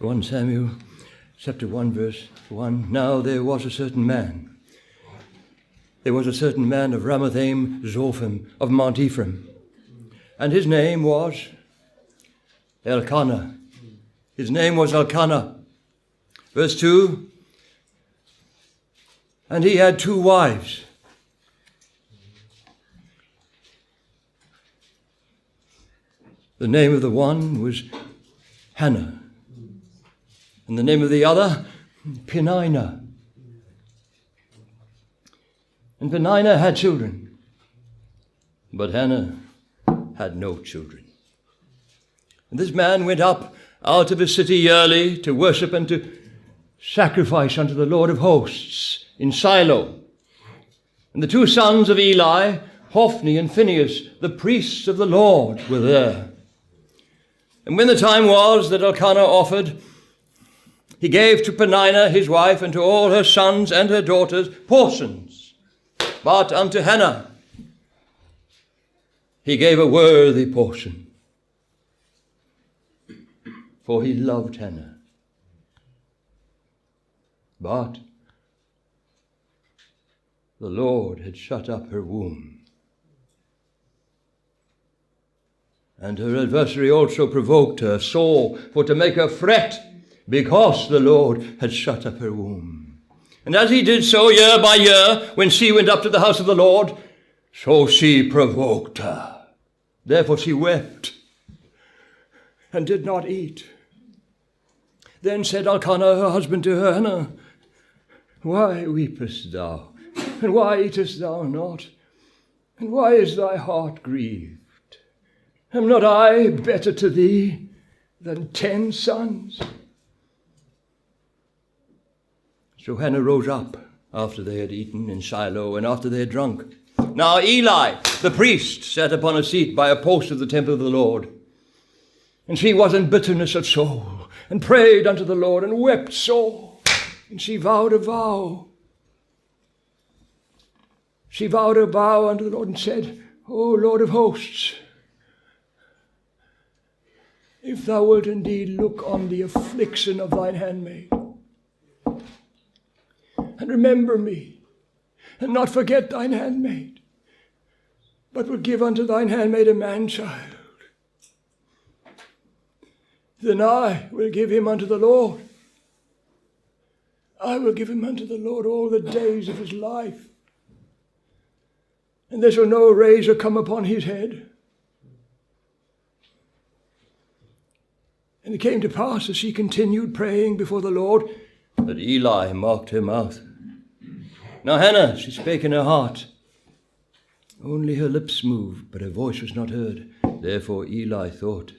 1 Samuel chapter 1 verse 1. Now there was a certain man. There was a certain man of Ramathaim Zophim of Mount Ephraim. And his name was Elkanah. His name was Elkanah. Verse 2. And he had 2 wives. The name of the one was Hannah, and the name of the other, Peninnah. And Peninnah had children, but Hannah had no children. And this man went up out of his city yearly to worship and to sacrifice unto the Lord of hosts in Shiloh. And the 2 sons of Eli, Hophni and Phinehas, the priests of the Lord, were there. And when the time was that Elkanah offered, he gave to Peninnah his wife and to all her sons and her daughters portions. But unto Hannah he gave a worthy portion, for he loved Hannah. But the Lord had shut up her womb. And her adversary also provoked her sore, for to make her fret, because the Lord had shut up her womb. And as he did so year by year, when she went up to the house of the Lord, so she provoked her. Therefore she wept, and did not eat. Then said Elkanah her husband to her, Hannah, why weepest thou? And why eatest thou not? And why is thy heart grieved? Am not I better to thee than 10 sons? So Hannah rose up after they had eaten in Shiloh and after they had drunk. Now Eli, the priest, sat upon a seat by a post of the temple of the Lord. And she was in bitterness of soul, and prayed unto the Lord, and wept sore. And she vowed a vow. She vowed a vow unto the Lord, and said, O Lord of hosts, if thou wilt indeed look on the affliction of thine handmaid, and remember me, and not forget thine handmaid, but will give unto thine handmaid a man-child, then I will give him unto the Lord. I will give him unto the Lord all the days of his life, and there shall no razor come upon his head. And it came to pass, as she continued praying before the Lord, that Eli marked her mouth. Now Hannah, she spake in her heart. Only her lips moved, but her voice was not heard. Therefore Eli thought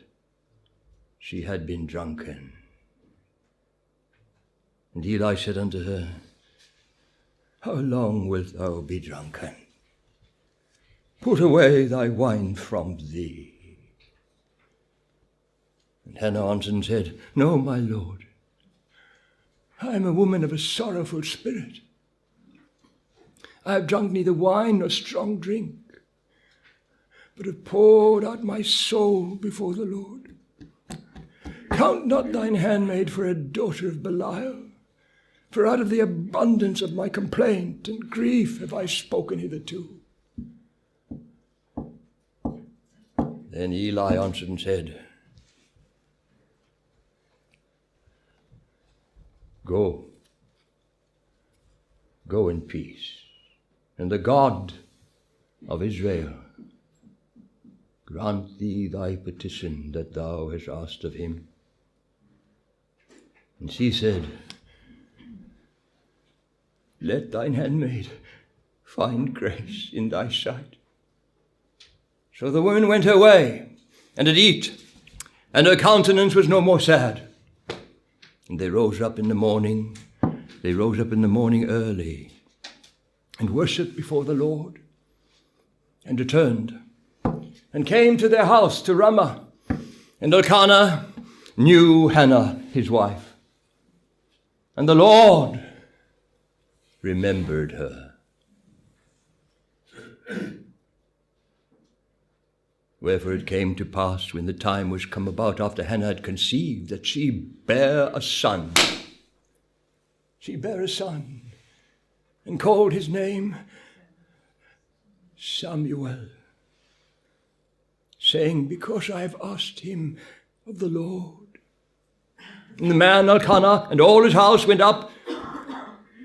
she had been drunken. And Eli said unto her, How long wilt thou be drunken? Put away thy wine from thee. And Hannah answered and said, No, my Lord, I am a woman of a sorrowful spirit. I have drunk neither wine nor strong drink, but have poured out my soul before the Lord. Count not thine handmaid for a daughter of Belial, for out of the abundance of my complaint and grief have I spoken hitherto. Then Eli answered and said, Go in peace, and the God of Israel grant thee thy petition that thou hast asked of him. And she said, Let thine handmaid find grace in thy sight. So the woman went her way, and did eat, and her countenance was no more sad. And they rose up in the morning early, and worshipped before the Lord, and returned, and came to their house to Ramah. And Elkanah knew Hannah his wife, and the Lord remembered her. Wherefore it came to pass, when the time was come about after Hannah had conceived, that she bare a son. She bare a son, and called his name Samuel, saying, Because I have asked him of the Lord. And the man Elkanah and all his house went up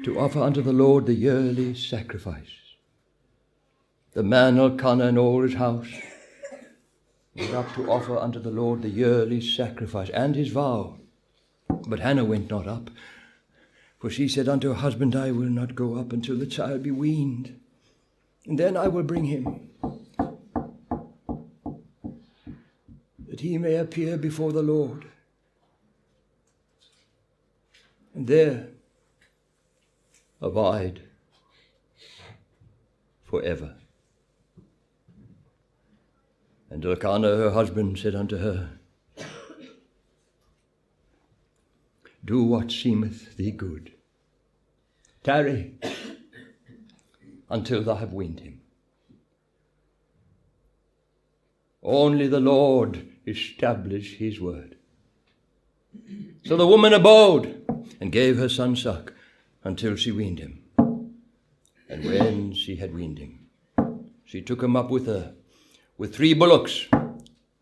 to offer unto the Lord the yearly sacrifice. The man Elkanah and all his house went up to offer unto the Lord the yearly sacrifice and his vow. But Hannah went not up, for she said unto her husband, I will not go up until the child be weaned, and then I will bring him, that he may appear before the Lord, and there abide forever. And Elkanah her husband said unto her, Do what seemeth thee good. Tarry until thou have weaned him. Only the Lord establish his word. So the woman abode, and gave her son suck, until she weaned him. And when she had weaned him, she took him up with her, with 3 bullocks,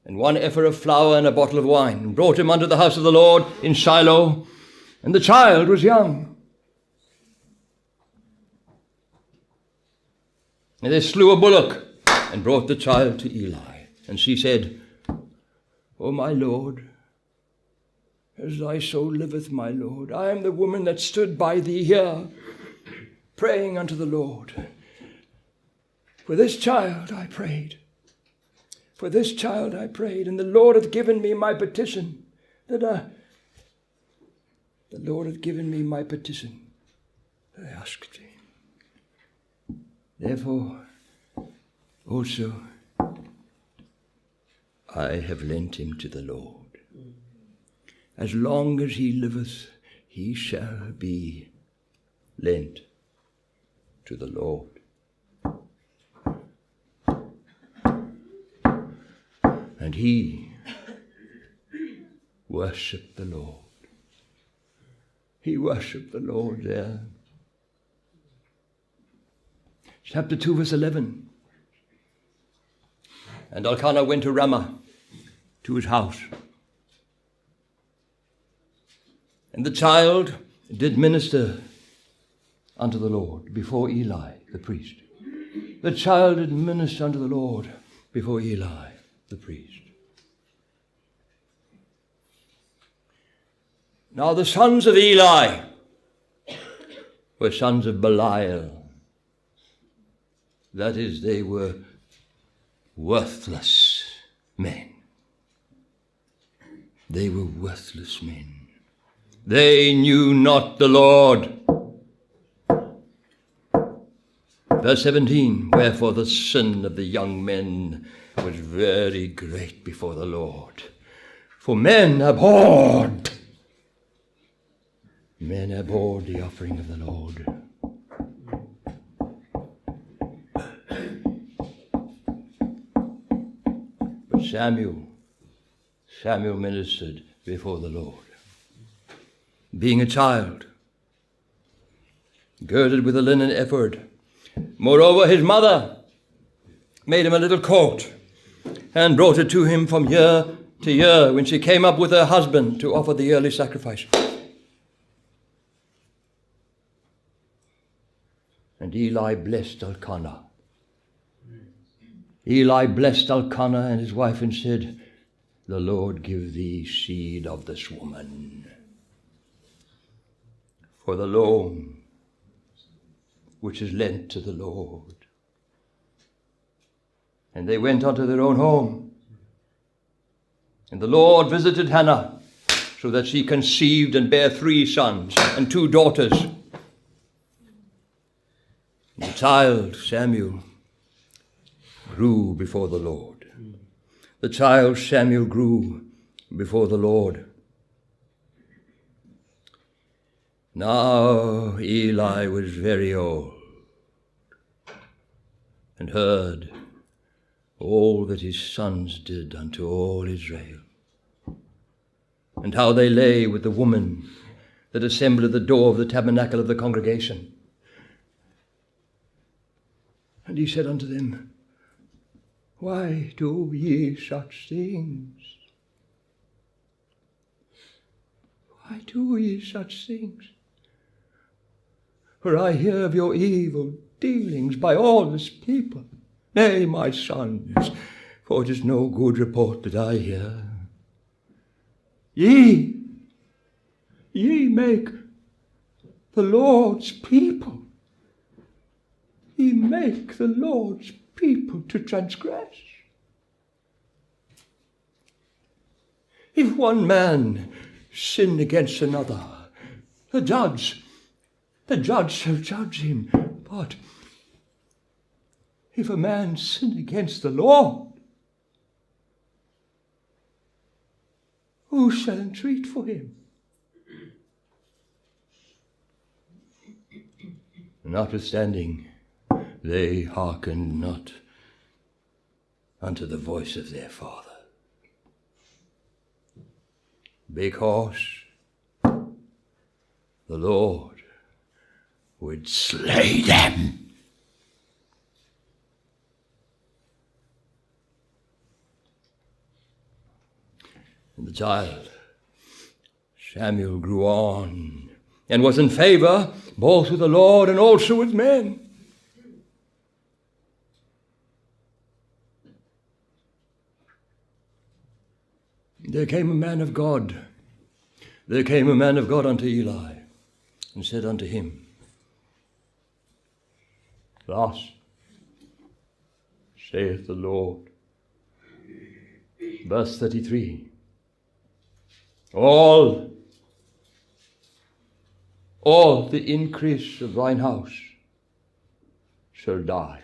and 1 ephah of flour, and a bottle of wine, and brought him unto the house of the Lord in Shiloh, and the child was young. And they slew a bullock, and brought the child to Eli. And she said, O my Lord, as thy soul liveth, my Lord, I am the woman that stood by thee here, praying unto the Lord. For this child I prayed. For this child I prayed, and the Lord hath given me my petition. The Lord hath given me my petition that I asked him. Therefore also I have lent him to the Lord. As long as he liveth, he shall be lent to the Lord. And he worshipped the Lord. He worshipped the Lord there. Chapter 2, verse 11. And Elkanah went to Ramah, to his house. And the child did minister unto the Lord before Eli, the priest. The child did minister unto the Lord before Eli, the priest. Now the sons of Eli were sons of Belial. That is, they were worthless men. They were worthless men. They knew not the Lord. Verse 17, wherefore the sin of the young men was very great before the Lord. For men abhorred the offering of the Lord. But Samuel ministered before the Lord, being a child, girded with a linen ephod. Moreover, his mother made him a little coat, and brought it to him from year to year, when she came up with her husband to offer the yearly sacrifice. And Eli blessed Elkanah. Eli blessed Elkanah and his wife, and said, The Lord give thee seed of this woman for the loan which is lent to the Lord. And they went unto their own home. And the Lord visited Hannah, so that she conceived and bare 3 sons and 2 daughters. And the child Samuel grew before the Lord. The child Samuel grew before the Lord. Now Eli was very old, and heard all that his sons did unto all Israel, and how they lay with the woman that assembled at the door of the tabernacle of the congregation. And he said unto them, Why do ye such things? Why do ye such things? For I hear of your evil dealings by all this people. Nay, my sons, for it is no good report that I hear. Ye make the Lord's people. Ye make the Lord's people to transgress. If one man sin against another, the judge shall judge him. But if a man sin against the Lord, who shall entreat for him? Notwithstanding, they hearkened not unto the voice of their father, because the Lord would slay them. And the child Samuel grew on and was in favor both with the Lord and also with men. There came a man of God unto Eli, and said unto him, Thus saith the Lord. Verse 33. All the increase of thine house shall die.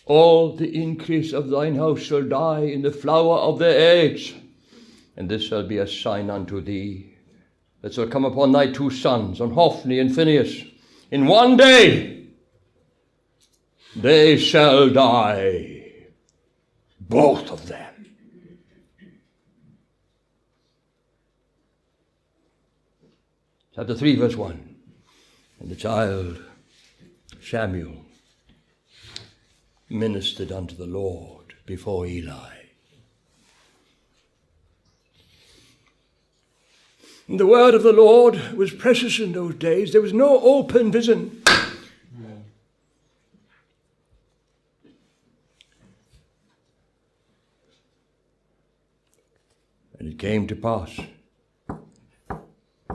All the increase of thine house shall die in the flower of their age. And this shall be a sign unto thee, that shall come upon thy two sons, on Hophni and Phinehas. In one day they shall die, both of them. Chapter 3, verse 1. And the child Samuel ministered unto the Lord before Eli. And the word of the Lord was precious in those days. There was no open vision. And it came to pass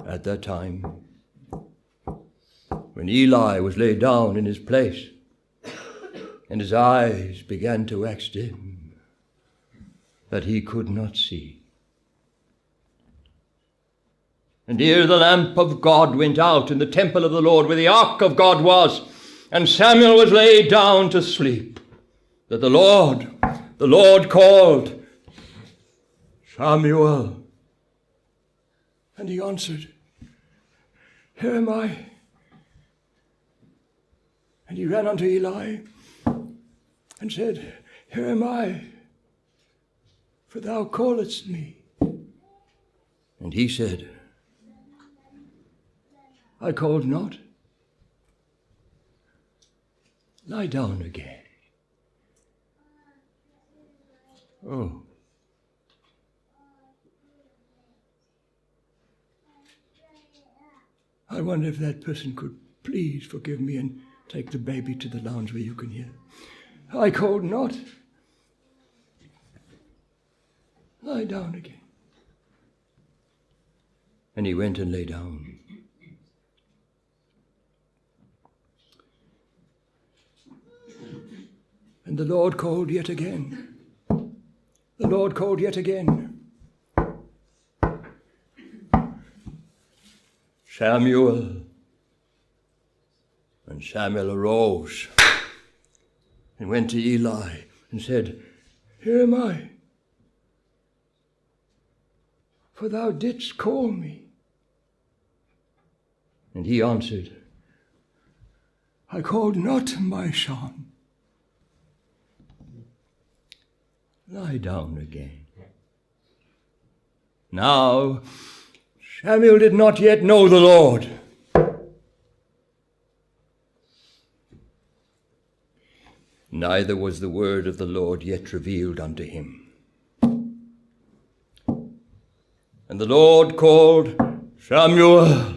at that time, when Eli was laid down in his place, and his eyes began to wax dim, that he could not see. And ere the lamp of God went out in the temple of the Lord, where the ark of God was, and Samuel was laid down to sleep, that the Lord called, Samuel. And he answered, Here am I. And he ran unto Eli and said, Here am I, for thou calledst me. And he said, I called not. Lie down again. Oh. I wonder if that person could please forgive me and take the baby to the lounge where you can hear. I called not. Lie down again. And he went and lay down. And the Lord called yet again. The Lord called yet again. Samuel. And Samuel arose and went to Eli and said, Here am I, for thou didst call me. And he answered, I called not, my son. lie down again. Now Samuel did not yet know the Lord. Neither was the word of the Lord yet revealed unto him. And the Lord called Samuel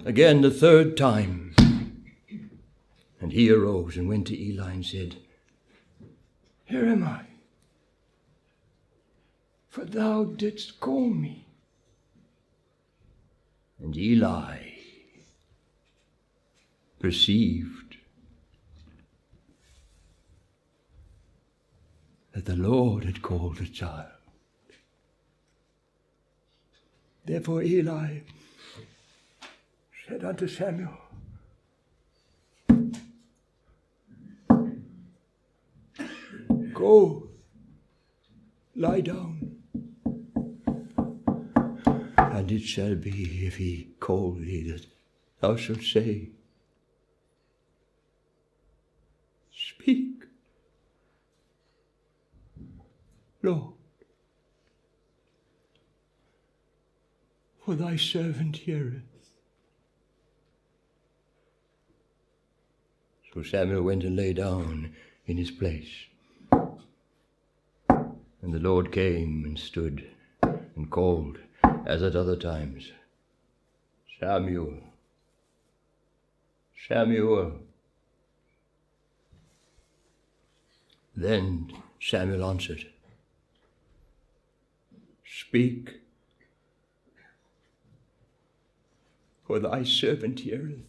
again the third time. And he arose and went to Eli and said, Here am I, for thou didst call me. And Eli perceived that the Lord had called the child. Therefore Eli said unto Samuel, Go, lie down. And it shall be, if he call thee, that thou shalt say, Speak, Lord, for thy servant heareth. So Samuel went and lay down in his place. And the Lord came and stood and called, as at other times, Samuel, Samuel. Then Samuel answered, Speak, for thy servant heareth.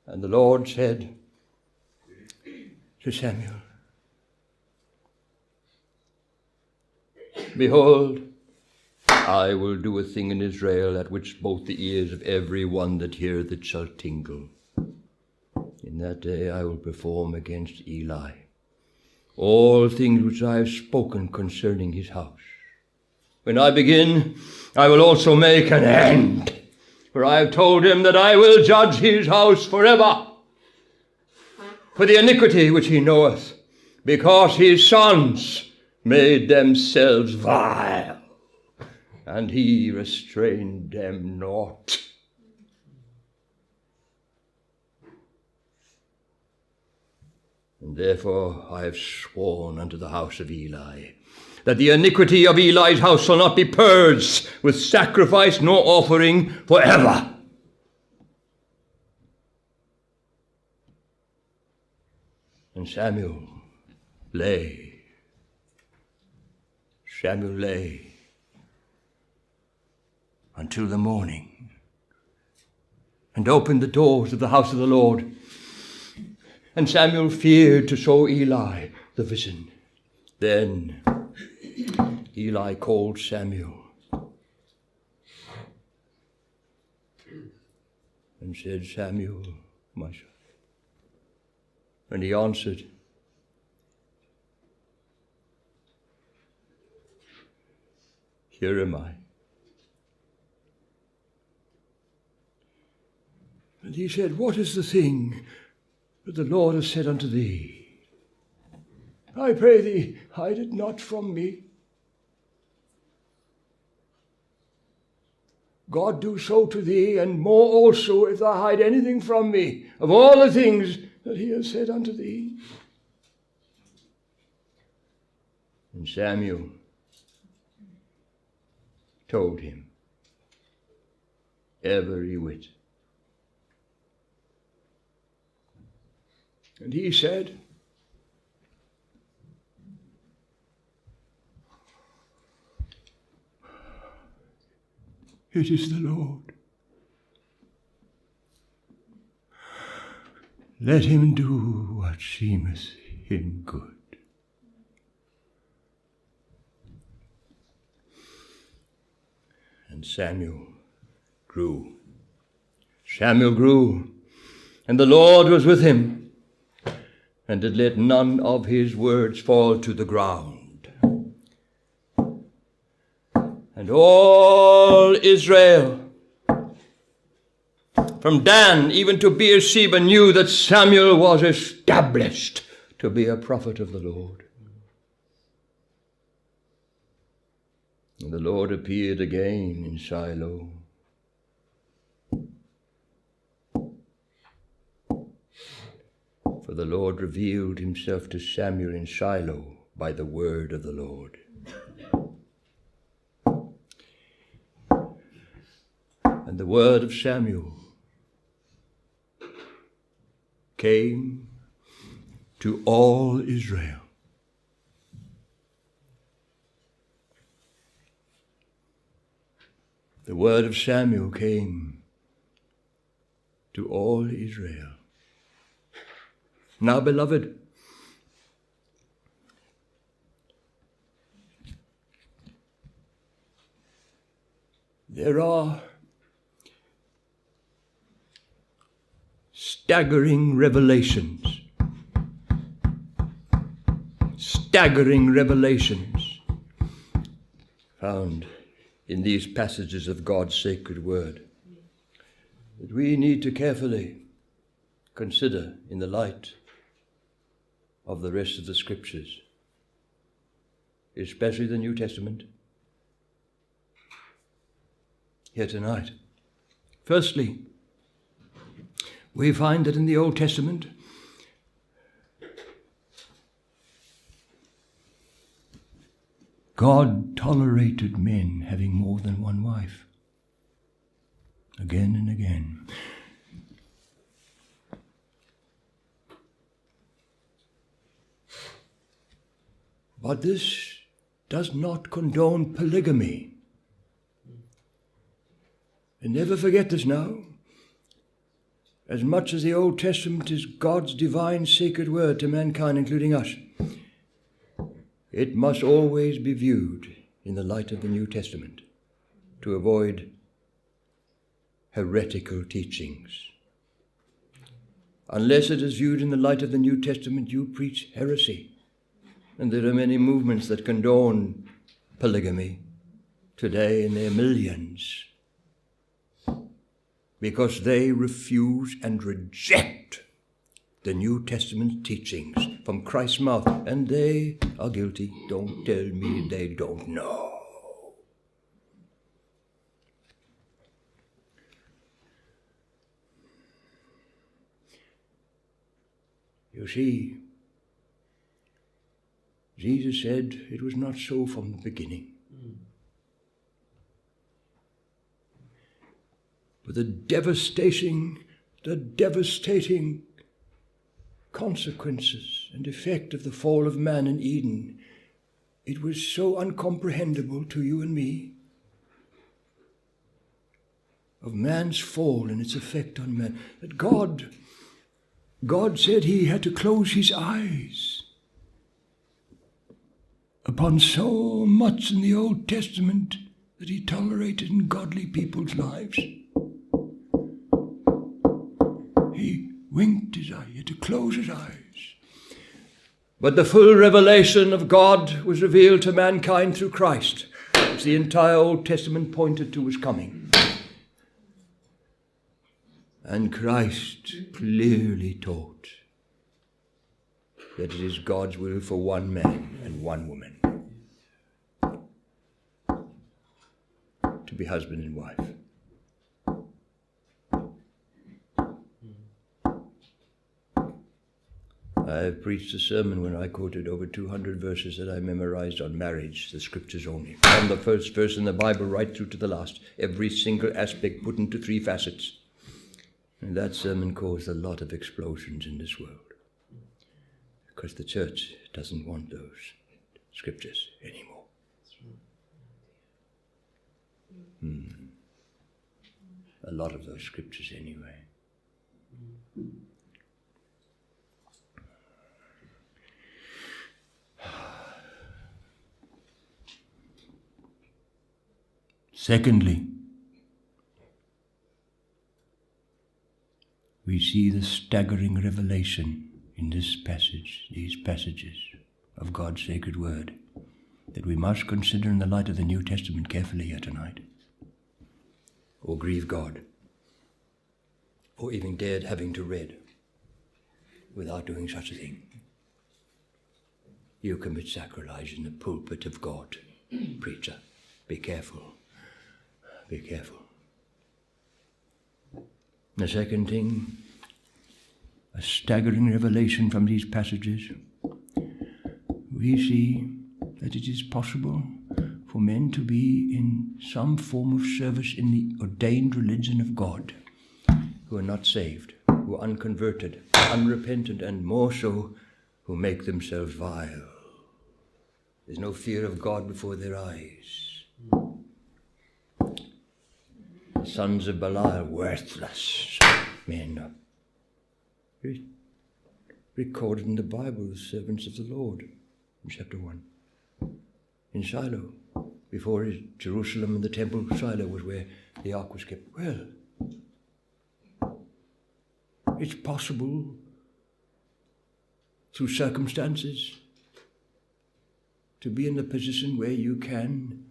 And the Lord said to Samuel, Behold, I will do a thing in Israel at which both the ears of every one that heareth it shall tingle. In that day I will perform against Eli all things which I have spoken concerning his house. When I begin, I will also make an end. For I have told him that I will judge his house forever for the iniquity which he knoweth, because his sons made themselves vile, and he restrained them not. And therefore I have sworn unto the house of Eli, that the iniquity of Eli's house shall not be purged with sacrifice nor offering forever. And Samuel lay until the morning, and opened the doors of the house of the Lord. And Samuel feared to show Eli the vision. Then Eli called Samuel and said, Samuel, my son. And he answered, Here am I. And he said, What is the thing that the Lord has said unto thee? I pray thee, hide it not from me. God do so to thee, and more also, if thou hide anything from me of all the things that he has said unto thee. And Samuel told him every whit. And he said, It is the Lord. Let him do what seemeth him good. And Samuel grew, and the Lord was with him, and did let none of his words fall to the ground. And all Israel, from Dan even to Beersheba, knew that Samuel was established to be a prophet of the Lord. And the Lord appeared again in Shiloh. For the Lord revealed himself to Samuel in Shiloh by the word of the Lord. And the word of Samuel came to all Israel. The word of Samuel came to all Israel. Now, beloved, there are staggering revelations found in these passages of God's sacred word that we need to carefully consider in the light of the rest of the scriptures, especially the New Testament, here tonight. Firstly, we find that in the Old Testament, God tolerated men having more than one wife, again and again. But this does not condone polygamy. And never forget this now. As much as the Old Testament is God's divine sacred word to mankind, including us, it must always be viewed in the light of the New Testament to avoid heretical teachings. Unless it is viewed in the light of the New Testament, you preach heresy. And there are many movements that condone polygamy today, and there are millions, because they refuse and reject the New Testament teachings from Christ's mouth, and they are guilty. Don't tell me they don't know. You see, Jesus said it was not so from the beginning. But the devastating consequences and effect of the fall of man in Eden, it was so uncomprehendable to you and me, of man's fall and its effect on man, that God said he had to close his eyes upon so much in the Old Testament that he tolerated in godly people's lives. He winked his eye, he had to close his eyes. But the full revelation of God was revealed to mankind through Christ, which the entire Old Testament pointed to was coming. And Christ clearly taught that it is God's will for one man and one woman to be husband and wife. I have preached a sermon when I quoted over 200 verses that I memorized on marriage, the scriptures only. From the first verse in the Bible right through to the last, every single aspect put into three facets. And that sermon caused a lot of explosions in this world, because the church doesn't want those scriptures anymore. A lot of those scriptures anyway. Secondly, we see the staggering revelation in this passage, these passages of God's sacred word, that we must consider in the light of the New Testament carefully here tonight, or grieve God, or even dared having to read without doing such a thing. You commit sacrilege in the pulpit of God, preacher, Be careful. Be careful. The second thing, a staggering revelation from these passages. We see that it is possible for men to be in some form of service in the ordained religion of God, who are not saved, who are unconverted, unrepentant, and more so, who make themselves vile. There's no fear of God before their eyes. The sons of Belial, worthless men, recorded in the Bible, the servants of the Lord, in chapter 1. In Shiloh, before Jerusalem and the temple, Shiloh was where the ark was kept. Well, it's possible through circumstances to be in a position where you can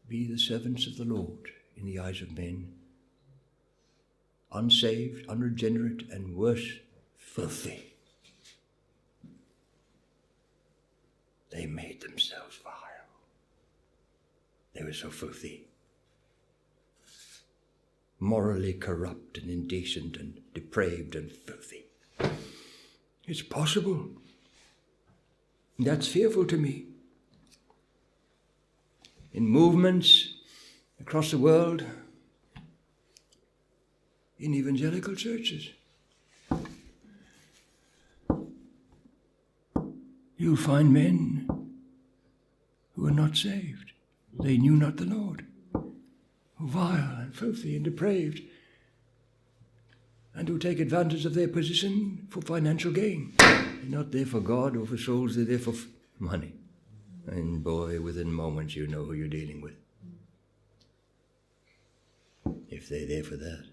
be the servants of the Lord in the eyes of men, unsaved, unregenerate, and worse, filthy. They made themselves vile. They were so filthy, morally corrupt and indecent and depraved and filthy. It's possible. That's fearful to me. In movements across the world, in evangelical churches, you'll find men who are not saved. They knew not the Lord, who are vile and filthy and depraved, and who take advantage of their position for financial gain. They're not there for God or for souls, they're there for money. And boy, within moments you know who you're dealing with. If they're there for that,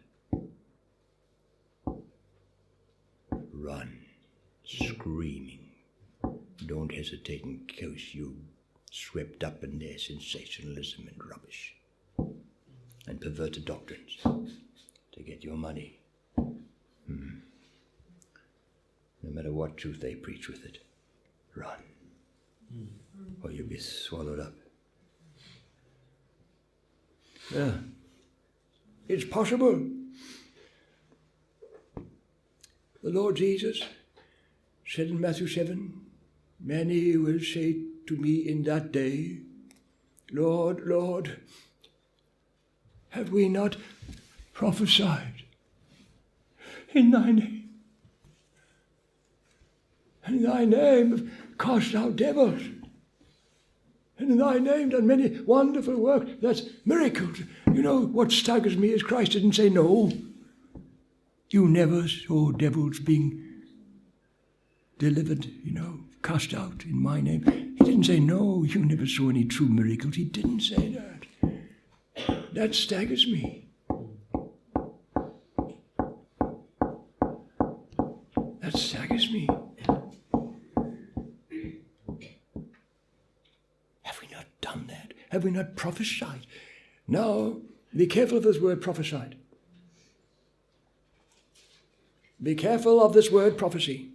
run, screaming. Don't hesitate in case you're swept up in their sensationalism and rubbish and perverted doctrines to get your money. No matter what truth they preach with it, run, or you'll be swallowed up. Yeah, it's possible. The Lord Jesus said in Matthew 7, many will say to me in that day, Lord, Lord, have we not prophesied in thy name? And in thy name have cast out devils. And in thy name done many wonderful works. That's miracles. You know what staggers me is Christ didn't say no. You never saw devils being delivered, cast out in my name. He didn't say no, you never saw any true miracles. He didn't say that. That staggers me. That staggers me. Have we not done that? Have we not prophesied? Now, be careful of this word prophesied. Be careful of this word prophecy.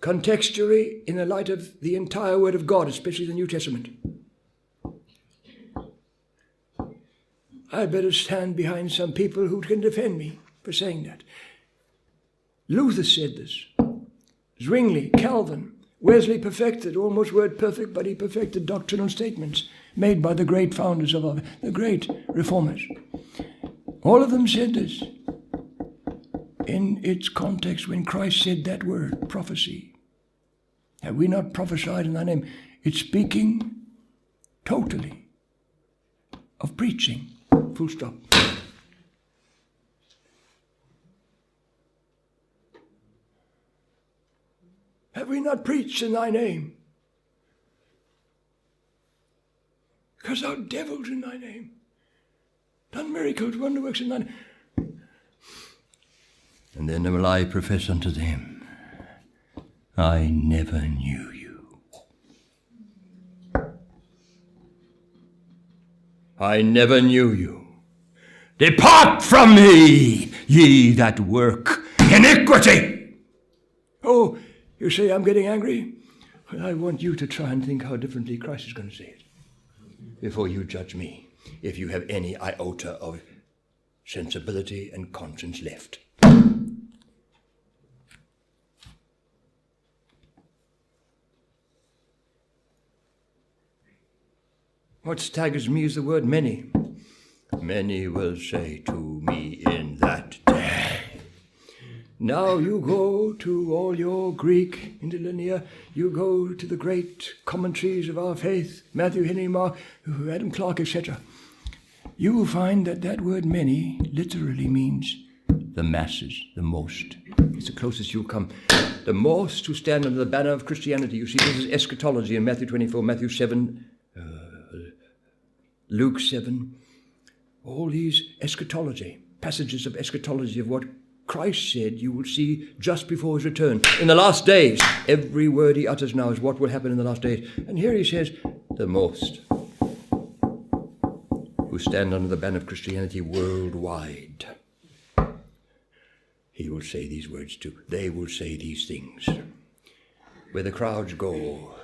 Contextually, in the light of the entire Word of God, especially the New Testament. I'd better stand behind some people who can defend me for saying that. Luther said this. Zwingli, Calvin, Wesley perfected, almost word perfect, but he perfected doctrinal statements made by the great founders of the great reformers. All of them said this in its context when Christ said that word, prophecy. Have we not prophesied in thy name? It's speaking totally of preaching. Full stop. Have we not preached in thy name? Cast out devils in thy name. Done miracles, wonder works in thy name. And then will I profess unto them, I never knew you. I never knew you. Depart from me, ye that work iniquity. Oh, you say I'm getting angry? Well, I want you to try and think how differently Christ is going to say it before you judge me, if you have any iota of sensibility and conscience left. What staggers me is the word many. Many will say to me in that day. Now you go to all your Greek interlinear, you go to the great commentaries of our faith, Matthew, Henry, Mark, Adam Clark, etc. You will find that that word many literally means the masses, the most. It's the closest you'll come. The most who stand under the banner of Christianity. You see, this is eschatology in Matthew 24, Matthew 7, Luke 7. All these eschatology, passages of eschatology of what Christ said you will see just before his return. In the last days, every word he utters now is what will happen in the last days. And here he says, the most who stand under the banner of Christianity worldwide. He will say these words too. They will say these things. Where the crowds go,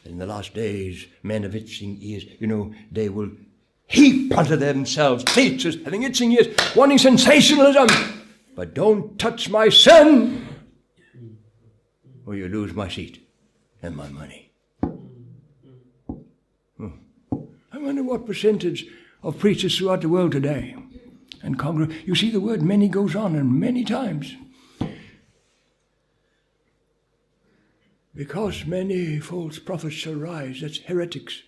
in the last days, men of itching ears, they will heap unto themselves teachers having itching ears, wanting sensationalism. But don't touch my sin, or you lose my seat and my money. I wonder what percentage of preachers throughout the world today and you see the word many goes on and many times. Because many false prophets shall rise, that's heretics,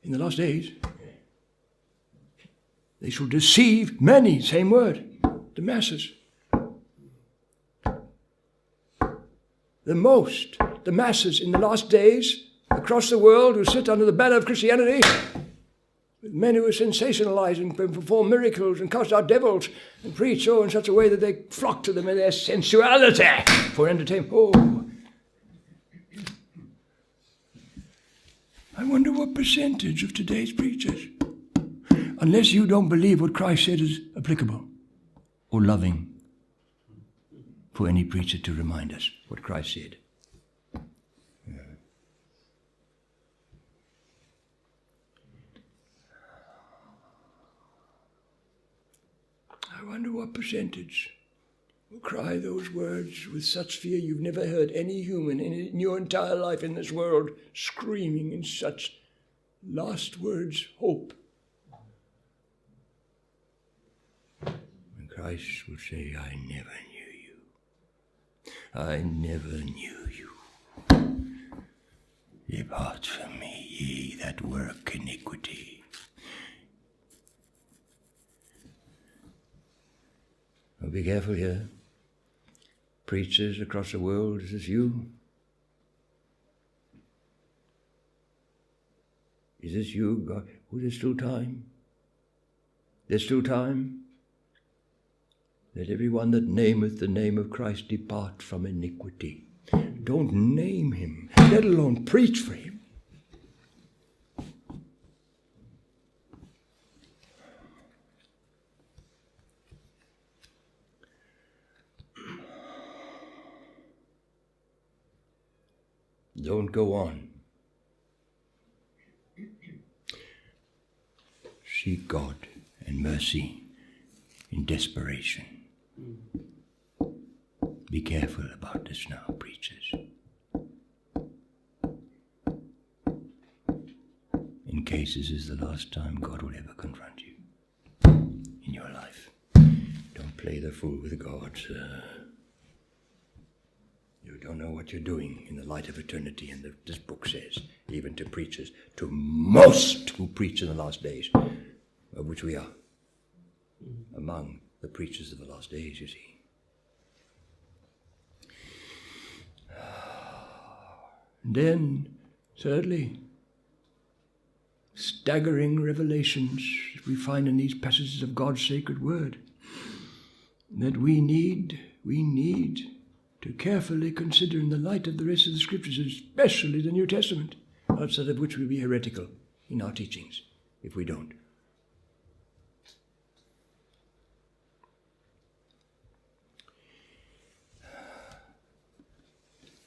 in the last days. They shall deceive many, same word, the masses. The masses in the last days, across the world, who sit under the banner of Christianity, with men who are sensationalizing, perform miracles and cast out devils, and preach in such a way that they flock to them in their sensuality for entertainment. I wonder what percentage of today's preachers, unless you don't believe what Christ said is applicable or loving, for any preacher to remind us what Christ said. I wonder what percentage will cry those words with such fear you've never heard any human in your entire life in this world screaming in such last words, hope. And Christ will say, I never knew you. I never knew you. Depart from me, ye that work iniquity. Well, be careful here. Preachers across the world, is this you? Is this you, God? Oh, there's still time. There's still time. Let everyone that nameth the name of Christ depart from iniquity. Don't name him, let alone preach for him. Don't go on. Seek God and mercy in desperation. Be careful about this now, preachers. In case this is the last time God will ever confront you in your life. Don't play the fool with God, sir. You don't know what you're doing in the light of eternity, and this book says, even to preachers, to most who preach in the last days, of which we are, among the preachers of the last days, you see. Then, thirdly, staggering revelations we find in these passages of God's sacred word, that we need to carefully consider in the light of the rest of the scriptures, especially the New Testament, outside of which we'll be heretical in our teachings if we don't.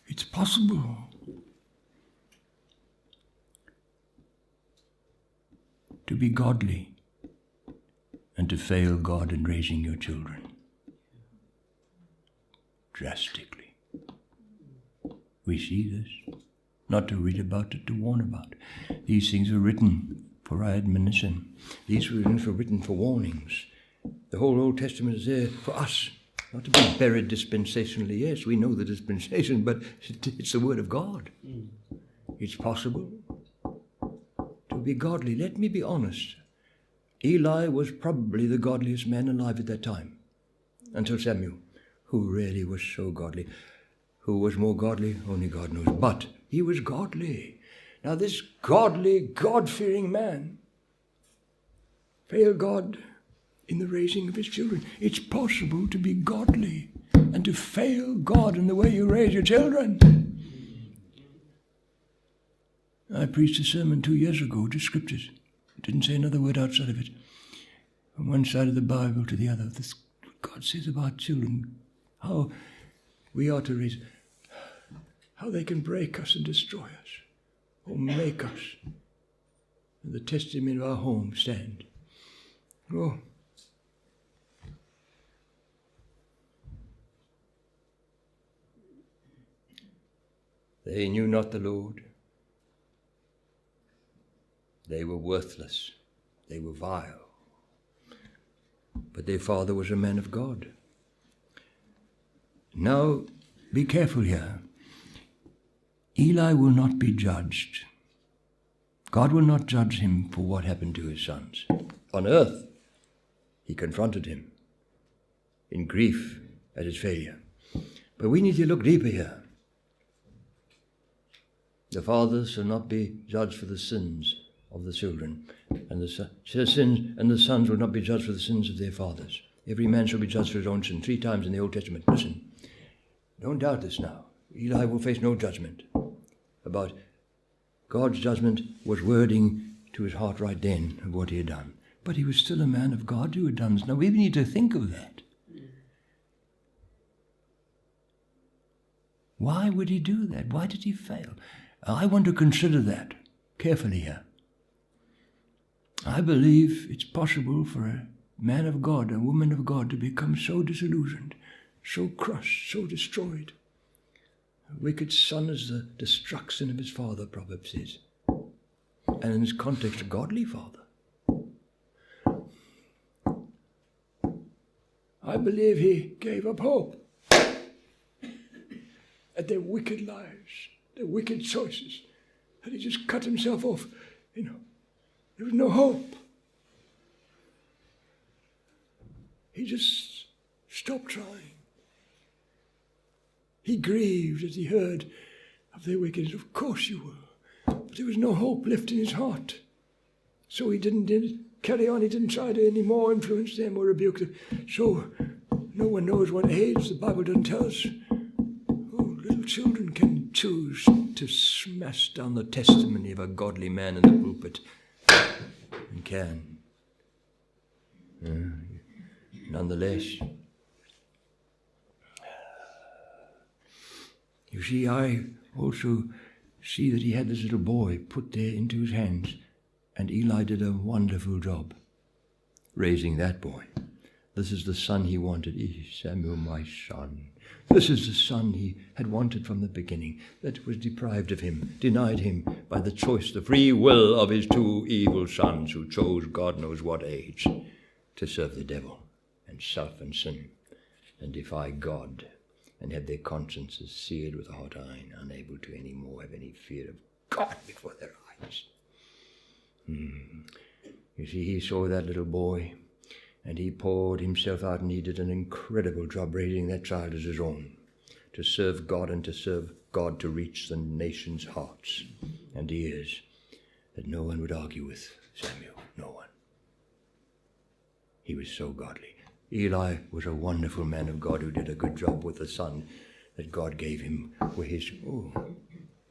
It's possible be godly and to fail God in raising your children? Drastically. We see this. Not to read about it, to warn about. These things were written for our admonition. These were written for warnings. The whole Old Testament is there for us, not to be buried dispensationally. Yes, we know the dispensation, but it's the Word of God. It's possible to be godly. Let me be honest. Eli was probably the godliest man alive at that time, until Samuel, who really was so godly. Who was more godly? Only God knows. But he was godly. Now this godly, God-fearing man failed God in the raising of his children. It's possible to be godly and to fail God in the way you raise your children. I preached a sermon 2 years ago, just scriptures. Didn't say another word outside of it. From one side of the Bible to the other. This God says about children, how we are to raise, how they can break us and destroy us, or make us, and the testimony of our home stand. Oh, they knew not the Lord. They were worthless. They were vile. But their father was a man of God. Now, be careful here. Eli will not be judged. God will not judge him for what happened to his sons. On earth, he confronted him in grief at his failure. But we need to look deeper here. The fathers shall not be judged for the sins of the children, and the sons will not be judged for the sins of their fathers. Every man shall be judged for his own sin. 3 times in the Old Testament. Listen, don't doubt this now. Eli will face no judgment. About God's judgment was wording to his heart right then of what he had done. But he was still a man of God who had done this. Now we need to think of that. Why would he do that? Why did he fail? I want to consider that carefully here. I believe it's possible for a man of God, a woman of God, to become so disillusioned, so crushed, so destroyed. A wicked son is the destruction of his father, Proverbs says. And in this context, a godly father. I believe he gave up hope at their wicked lives, their wicked choices, that he just cut himself off. There was no hope. He just stopped trying. He grieved as he heard of their wickedness. Of course you will. But there was no hope left in his heart. So he didn't carry on. He didn't try to any more influence them or rebuke them. So no one knows what age. The Bible doesn't tell us. Oh, little children can choose to smash down the testimony of a godly man in the pulpit. And can. Nonetheless, you see, I also see that he had this little boy put there into his hands, and Eli did a wonderful job raising that boy. This is the son he wanted. Samuel, my son. This is the son he had wanted from the beginning, that was deprived of him, denied him by the choice, the free will of his 2 evil sons who chose God knows what age to serve the devil and self and sin and defy God and have their consciences seared with a hot iron, unable to any more have any fear of God before their eyes. You see, he saw that little boy, and he poured himself out, and he did an incredible job raising that child as his own, to serve God and to serve God to reach the nation's hearts and ears, that no one would argue with Samuel, no one. He was so godly. Eli was a wonderful man of God who did a good job with the son that God gave him for his...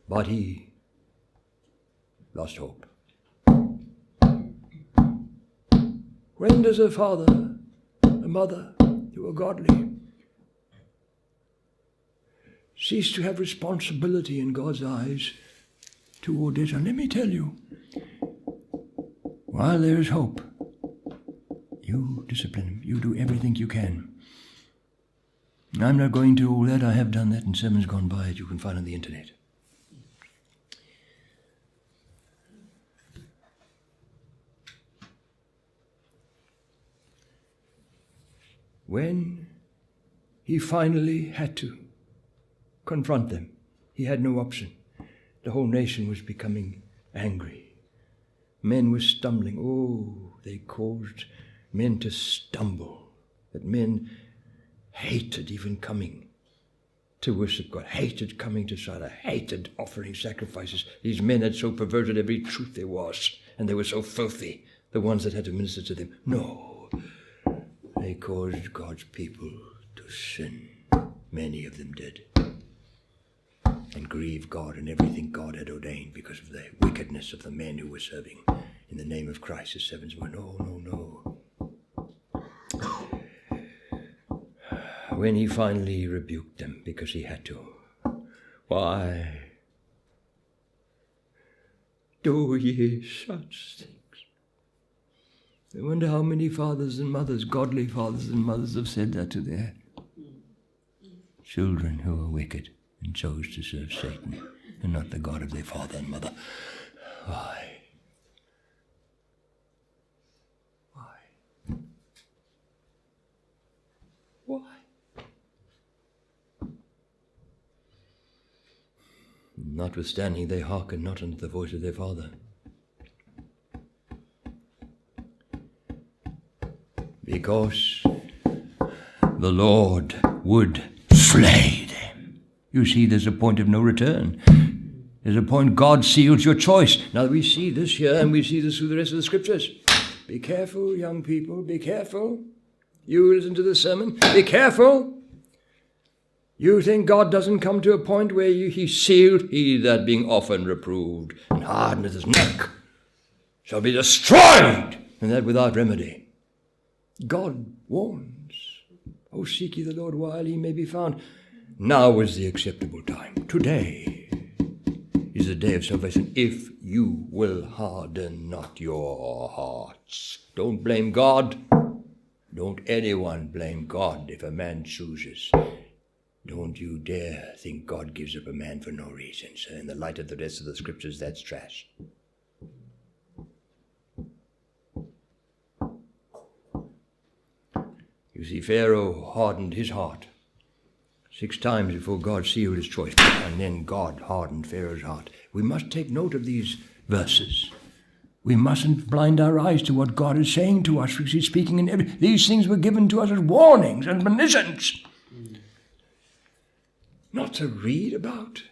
But he lost hope. When does a father, a mother who are godly cease to have responsibility in God's eyes toward it? And let me tell you, while there is hope, you discipline them. You do everything you can. I'm not going to all that. I have done that in sermons gone by that you can find on the internet. When he finally had to confront them, he had no option. The whole nation was becoming angry. Men were stumbling. Oh, they caused men to stumble. That men hated even coming to worship God, hated coming to Shiloh, hated offering sacrifices. These men had so perverted every truth there was, and they were so filthy, the ones that had to minister to them. No, they caused God's people to sin. Many of them did. And grieve God and everything God had ordained because of the wickedness of the men who were serving in the name of Christ as servants. No. When he finally rebuked them, because he had to, why do ye such things? I wonder how many fathers and mothers, godly fathers and mothers, have said that to their children who are wicked and chose to serve Satan and not the God of their father and mother. Why? Notwithstanding, they hearken not unto the voice of their father. Because the Lord would slay them. You see, there's a point of no return. There's a point God seals your choice. Now, we see this here, and we see this through the rest of the scriptures. Be careful, young people, be careful. You listen to the sermon, be careful. You think God doesn't come to a point where he sealed, he that being often reproved and hardened his neck shall be destroyed, and that without remedy. God warns, oh, seek ye the Lord while he may be found. Now is the acceptable time. Today is the day of salvation, if you will harden not your hearts. Don't blame God. Don't anyone blame God if a man chooses. Don't you dare think God gives up a man for no reason. So in the light of the rest of the scriptures, that's trash. You see, Pharaoh hardened his heart 6 times before God sealed his choice, and then God hardened Pharaoh's heart. We must take note of these verses. We mustn't blind our eyes to what God is saying to us, because he's speaking in these things were given to us as warnings and admonitions. Not to read about.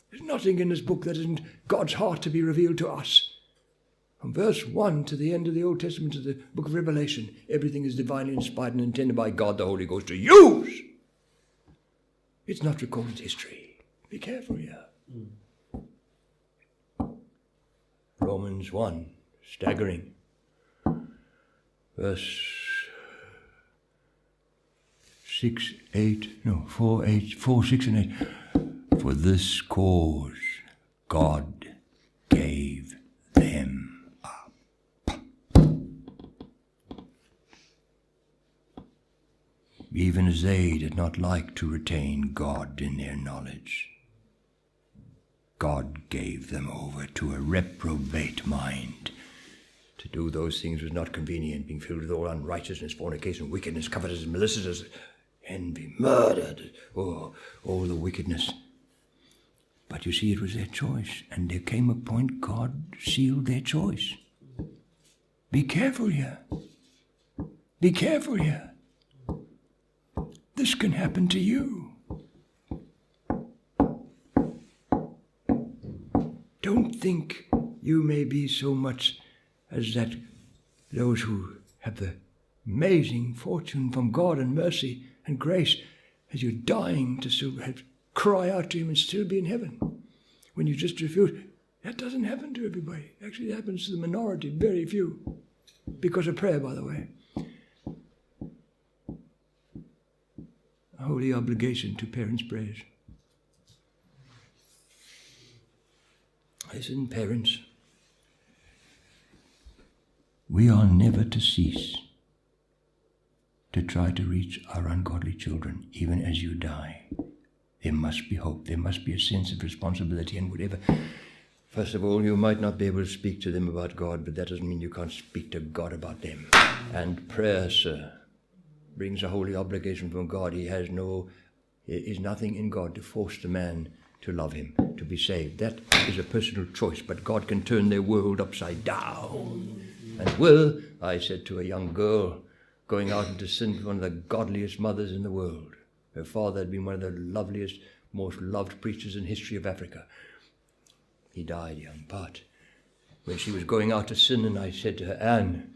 There's nothing in this book that isn't God's heart to be revealed to us. From verse 1 to the end of the Old Testament to the book of Revelation, everything is divinely inspired and intended by God the Holy Ghost to use. It's not recorded history. Be careful here. Romans 1, staggering. Verse 4, 6 and 8. For this cause God gave them up. Even as they did not like to retain God in their knowledge, God gave them over to a reprobate mind. To do those things was not convenient, being filled with all unrighteousness, fornication, wickedness, covetousness, maliciousness, envy, murder, all the wickedness. But you see, it was their choice, and there came a point God sealed their choice. Be careful here. Be careful here. This can happen to you. Don't think you may be so much as that those who have the amazing fortune from God and mercy and grace, as you're dying to still cry out to him and still be in heaven. When you just refuse, that doesn't happen to everybody. Actually, it happens to the minority, very few. Because of prayer, by the way. A holy obligation to parents' prayers. Listen, parents. We are never to cease to try to reach our ungodly children, even as you die. There must be hope. There must be a sense of responsibility and whatever. First of all, you might not be able to speak to them about God, but that doesn't mean you can't speak to God about them. And prayer, sir, brings a holy obligation from God. There is nothing in God to force the man to love him, to be saved. That is a personal choice, but God can turn their world upside down. And I said to a young girl going out into sin, one of the godliest mothers in the world. Her father had been one of the loveliest, most loved preachers in history of Africa. He died young, but when she was going out to sin, and I said to her, Anne,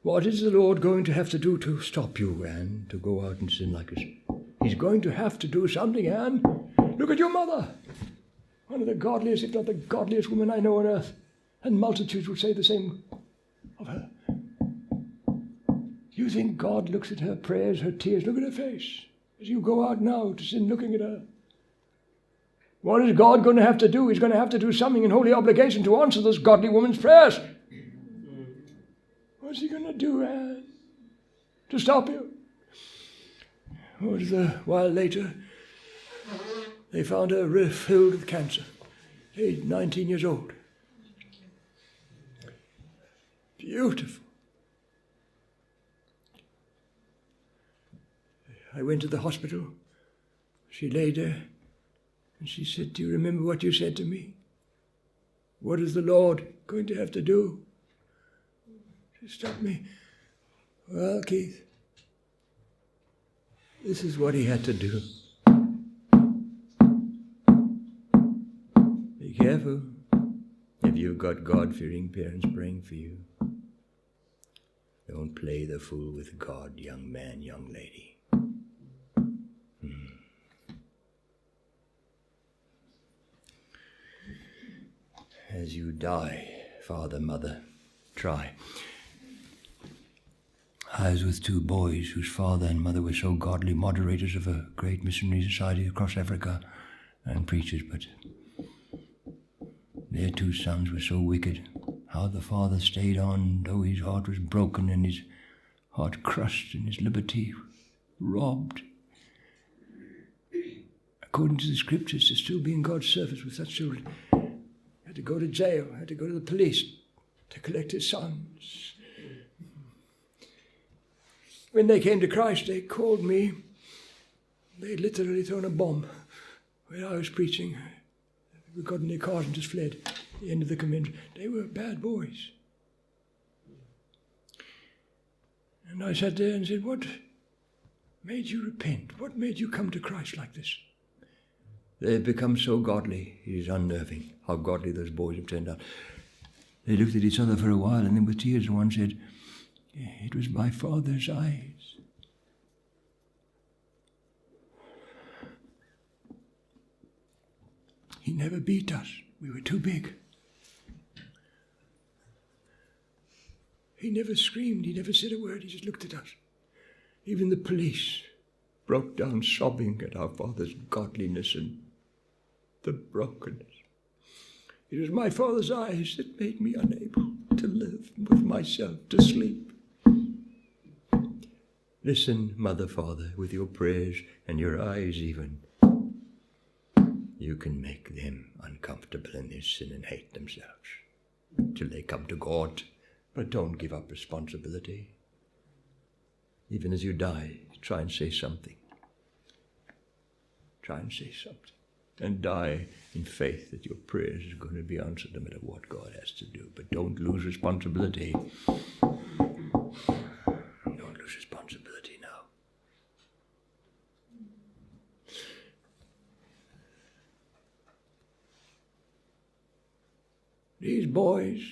what is the Lord going to have to do to stop you, Anne, to go out and sin like this? He's going to have to do something, Anne. Look at your mother. One of the godliest, if not the godliest woman I know on earth. And multitudes would say the same of her. You think God looks at her prayers, her tears? Look at her face. As you go out now to sin, looking at her. What is God going to have to do? He's going to have to do something in holy obligation to answer this godly woman's prayers. What's he going to do, Anne? To stop you? A while later, they found her filled with cancer, aged 19 years old. Beautiful. I went to the hospital. She lay there, and she said, do you remember what you said to me? What is the Lord going to have to do? She stopped me. Well, Keith, this is what he had to do. Be careful if you've got God-fearing parents praying for you. Don't play the fool with God, young man, young lady. As you die, father, mother, try. I was with two boys whose father and mother were so godly, moderators of a great missionary society across Africa and preachers, but their two sons were so wicked. How the father stayed on, though his heart was broken and his heart crushed and his liberty robbed. According to the scriptures, to still be in God's service with such children, had to go to jail, had to go to the police to collect his sons. When they came to Christ, they called me. They had literally thrown a bomb where I was preaching. We got in their cars and just fled at the end of the convention. They were bad boys. And I sat there and said, what made you repent? What made you come to Christ like this? They have become so godly, it is unnerving how godly those boys have turned out. They looked at each other for a while, and then with tears one said, it was my father's eyes. He never beat us. We were too big. He never screamed. He never said a word. He just looked at us. Even the police broke down sobbing at our father's godliness and the brokenness. It was my father's eyes that made me unable to live with myself, to sleep. Listen, mother, father, with your prayers and your eyes even. You can make them uncomfortable in their sin and hate themselves till they come to God. But don't give up responsibility. Even as you die, try and say something. Try and say something. And die in faith that your prayers are going to be answered no matter what God has to do. But don't lose responsibility. Don't lose responsibility now. These boys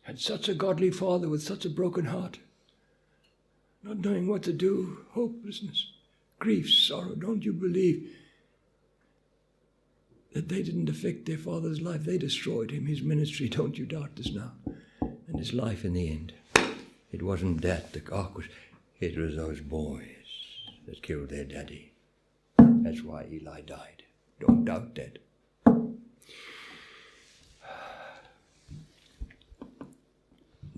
had such a godly father with such a broken heart, not knowing what to do, hopelessness, grief, sorrow. Don't you believe that they didn't affect their father's life? They destroyed him, his ministry. Don't you doubt this now. And his life in the end. It wasn't that the ark was, it was those boys that killed their daddy. That's why Eli died. Don't doubt that.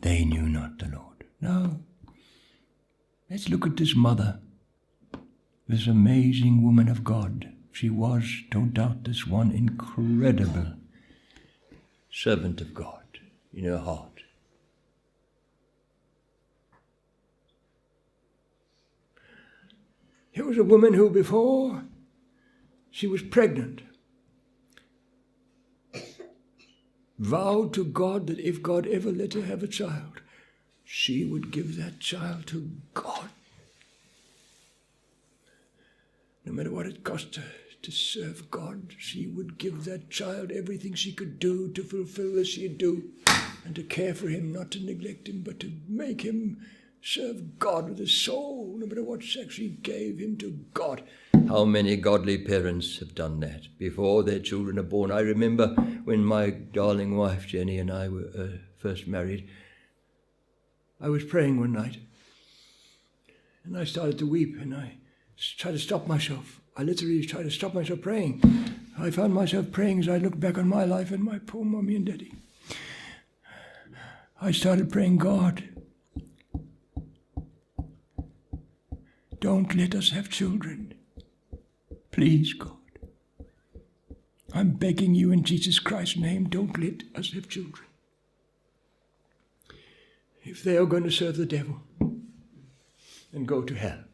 they knew not the Lord. No. Let's look at this mother, this amazing woman of God. She was, don't doubt this, one incredible servant of God in her heart. Here was a woman who, before she was pregnant, vowed to God that if God ever let her have a child, she would give that child to God. No matter what it cost her to serve God, she would give that child everything she could do to fulfill as she'd do, and to care for him, not to neglect him, but to make him serve God with his soul, no matter what sex. She gave him to God. How many godly parents have done that before their children are born? I remember when my darling wife Jenny and I were first married, I was praying one night, and I started to weep, and I tried to stop myself. I literally tried to stop myself praying. I found myself praying as I looked back on my life and my poor mommy and daddy. I started praying, God, don't let us have children. Please, God. I'm begging you in Jesus Christ's name, don't let us have children. If they are going to serve the devil and go to hell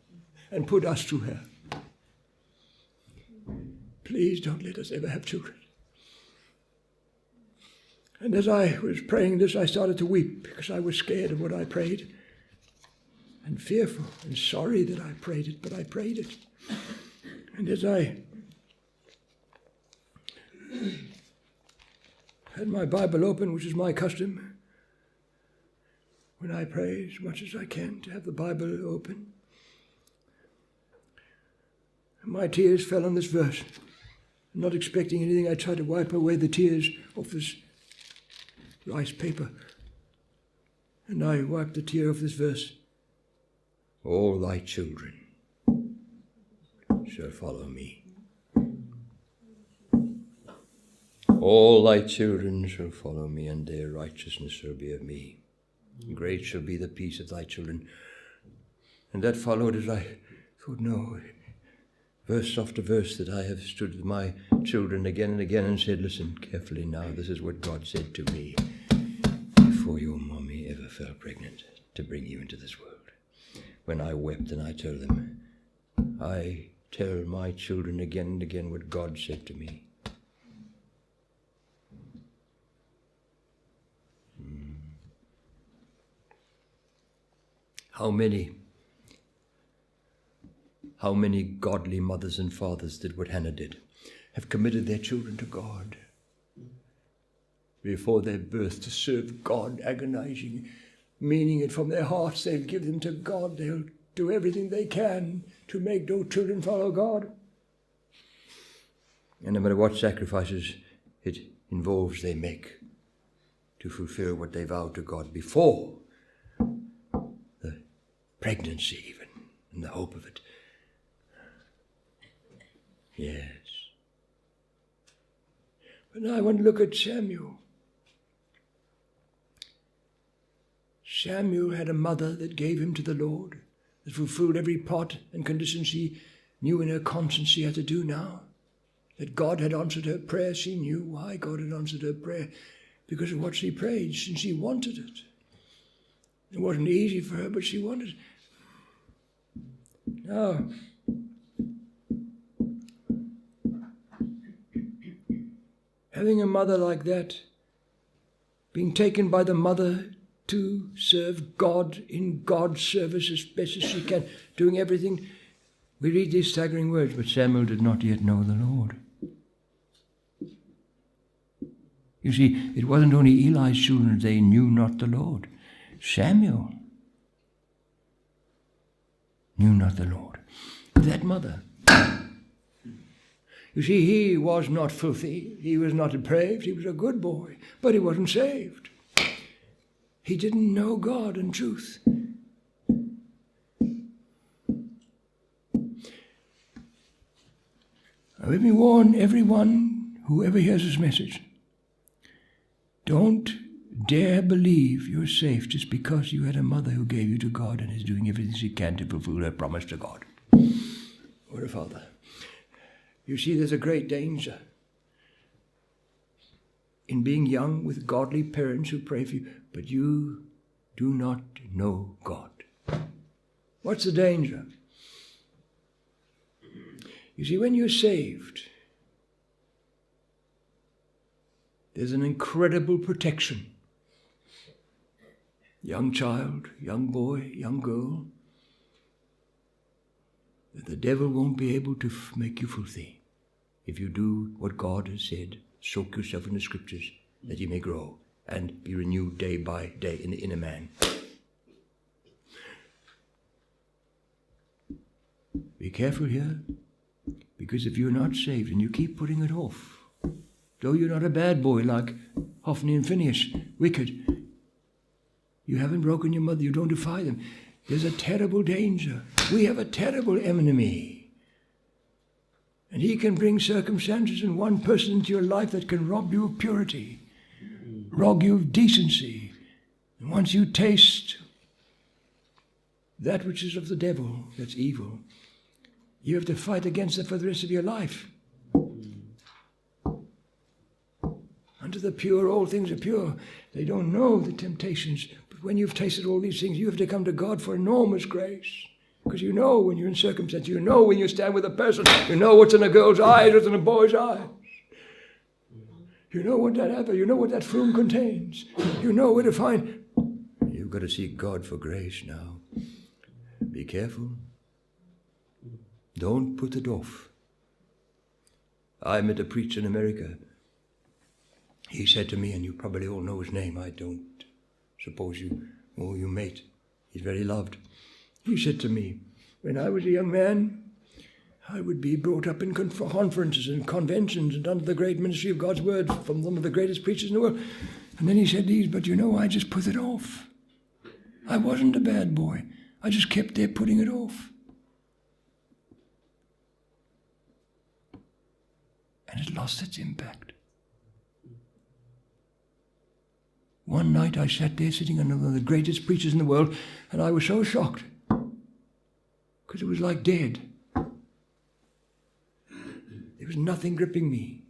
and put us through hell, please don't let us ever have children. And as I was praying this, I started to weep because I was scared of what I prayed and fearful and sorry that I prayed it, but I prayed it. And as I had my Bible open, which is my custom, when I pray as much as I can to have the Bible open, my tears fell on this verse. Not expecting anything, I tried to wipe away the tears off this rice paper. And I wiped the tear off this verse. All thy children shall follow me. All thy children shall follow me, and their righteousness shall be of me. Great shall be the peace of thy children. And that followed as I thought, no, verse after verse, that I have stood with my children again and again and said, listen carefully now, this is what God said to me before your mommy ever fell pregnant to bring you into this world. When I wept and I told them, I tell my children again and again what God said to me. How many godly mothers and fathers did what Hannah did, have committed their children to God before their birth to serve God, agonizing, meaning it from their hearts. They'll give them to God. They'll do everything they can to make those children follow God. And no matter what sacrifices it involves, they make to fulfill what they vowed to God before the pregnancy even, and the hope of it. Yes. But now I want to look at Samuel. Samuel had a mother that gave him to the Lord, that fulfilled every part and condition she knew in her conscience she had to do now. That God had answered her prayer. She knew why God had answered her prayer, because of what she prayed, and she wanted it. It wasn't easy for her, but she wanted it. Now, having a mother like that, being taken by the mother to serve God in God's service as best as she can, doing everything, we read these staggering words, but Samuel did not yet know the Lord. You see, it wasn't only Eli's children, they knew not the Lord. Samuel knew not the Lord. That mother. You see, he was not filthy, he was not depraved, he was a good boy, but he wasn't saved. He didn't know God and truth. Let me warn everyone, whoever hears this message, don't dare believe you're safe just because you had a mother who gave you to God and is doing everything she can to fulfill her promise to God or a father. You see, there's a great danger in being young with godly parents who pray for you, but you do not know God. What's the danger? You see, when you're saved, there's an incredible protection. Young child, young boy, young girl, that the devil won't be able to make you filthy if you do what God has said. Soak yourself in the scriptures that you may grow and be renewed day by day in the inner man. Be careful here, because if you're not saved and you keep putting it off, though you're not a bad boy like Hophni and Phinehas, wicked, you haven't broken your mother, you don't defy them, there's a terrible danger. We have a terrible enemy. And he can bring circumstances and one person into your life that can rob you of purity, rob you of decency. And once you taste that which is of the devil, that's evil, you have to fight against it for the rest of your life. Unto the pure, all things are pure. They don't know the temptations. But when you've tasted all these things, you have to come to God for enormous grace. Because you know when you're in circumstance, you know when you stand with a person, you know what's in a girl's eyes, what's in a boy's eyes. You know what that apple, you know what that fruit contains. You know where to find. You've got to seek God for grace now. Be careful. Don't put it off. I met a preacher in America. He said to me, and you probably all know his name, I don't suppose you mate. He's very loved. He said to me, when I was a young man, I would be brought up in conferences and conventions and under the great ministry of God's word from some of the greatest preachers in the world. And then he said these, but you know, I just put it off. I wasn't a bad boy. I just kept there putting it off. And it lost its impact. One night I sat there sitting under one of the greatest preachers in the world, and I was so shocked. Because it was like dead. There was nothing gripping me.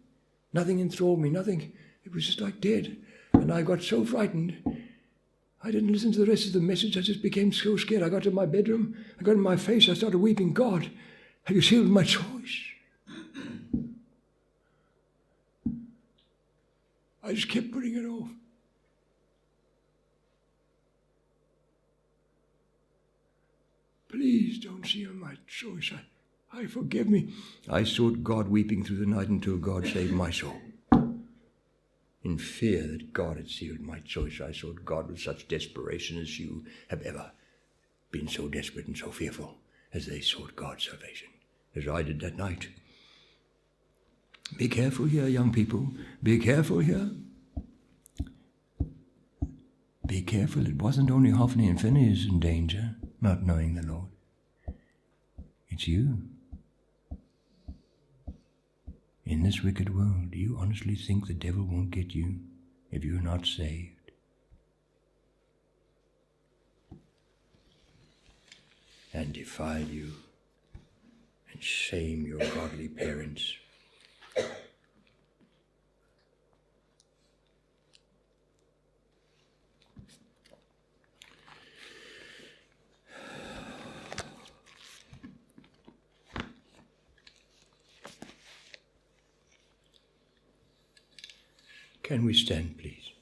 Nothing enthralled me. Nothing. It was just like dead. And I got so frightened. I didn't listen to the rest of the message. I just became so scared. I got to my bedroom. I got in my face. I started weeping. God, have you sealed my choice? I just kept putting it off. Please don't seal my choice. I forgive me. I sought God weeping through the night until God saved my soul. In fear that God had sealed my choice, I sought God with such desperation as few have ever been so desperate and so fearful as they sought God's salvation, as I did that night. Be careful here, young people. Be careful here. Be careful. It wasn't only Hophni and Phinehas in danger, not knowing the Lord. It's you. In this wicked world, do you honestly think the devil won't get you if you're not saved? And defile you and shame your godly parents. Can we stand, please?